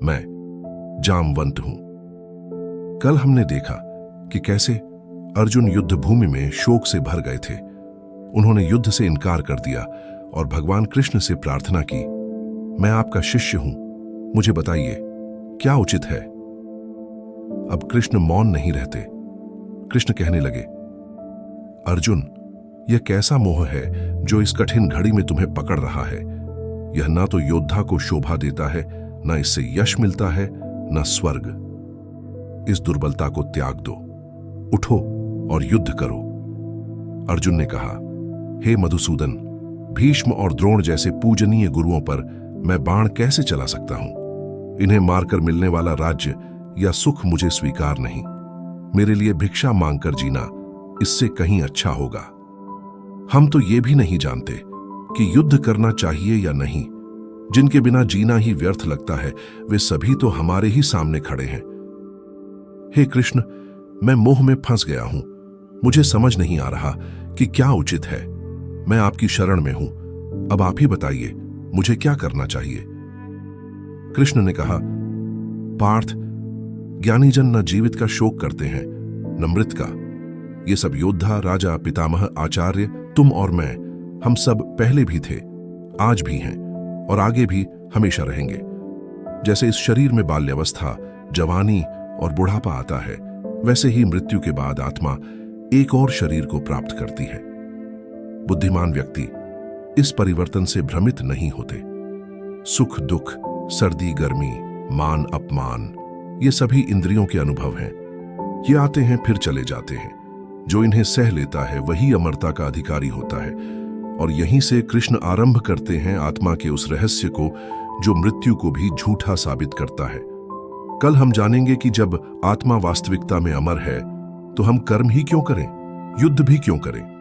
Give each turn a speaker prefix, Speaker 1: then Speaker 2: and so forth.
Speaker 1: मैं जामवंत हूं। कल हमने देखा कि कैसे अर्जुन युद्ध भूमि में शोक से भर गए थे। उन्होंने युद्ध से इनकार कर दिया और भगवान कृष्ण से प्रार्थना की, मैं आपका शिष्य हूं, मुझे बताइए क्या उचित है। अब कृष्ण मौन नहीं रहते। कृष्ण कहने लगे, अर्जुन, यह कैसा मोह है जो इस कठिन घड़ी में तुम्हें पकड़ रहा है। यह ना तो योद्धा को शोभा देता है, ना इससे यश मिलता है, ना स्वर्ग। इस दुर्बलता को त्याग दो, उठो और युद्ध करो। अर्जुन ने कहा, हे मधुसूदन, भीष्म और द्रोण जैसे पूजनीय गुरुओं पर मैं बाण कैसे चला सकता हूं। इन्हें मारकर मिलने वाला राज्य या सुख मुझे स्वीकार नहीं। मेरे लिए भिक्षा मांगकर जीना इससे कहीं अच्छा होगा। हम तो ये भी नहीं जानते कि युद्ध करना चाहिए या नहीं। जिनके बिना जीना ही व्यर्थ लगता है, वे सभी तो हमारे ही सामने खड़े हैं। हे कृष्ण, मैं मोह में फंस गया हूं। मुझे समझ नहीं आ रहा कि क्या उचित है। मैं आपकी शरण में हूं। अब आप ही बताइए, मुझे क्या करना चाहिए। कृष्ण ने कहा, पार्थ, ज्ञानीजन न जीवित का शोक करते हैं, न मृत का। ये सब योद्धा, राजा, पितामह, आचार्य, तुम और मैं, हम सब पहले भी थे, आज भी हैं और आगे भी हमेशा रहेंगे। जैसे इस शरीर में बाल्यावस्था, जवानी और बुढ़ापा आता है, वैसे ही मृत्यु के बाद आत्मा एक और शरीर को प्राप्त करती है। बुद्धिमान व्यक्ति इस परिवर्तन से भ्रमित नहीं होते। सुख दुख, सर्दी गर्मी, मान अपमान, ये सभी इंद्रियों के अनुभव हैं। ये आते हैं फिर चले जाते हैं। जो इन्हें सह लेता है वही अमरता का अधिकारी होता है। और यहीं से कृष्ण आरंभ करते हैं आत्मा के उस रहस्य को जो मृत्यु को भी झूठा साबित करता है। कल हम जानेंगे कि जब आत्मा वास्तविकता में अमर है तो हम कर्म ही क्यों करें, युद्ध भी क्यों करें।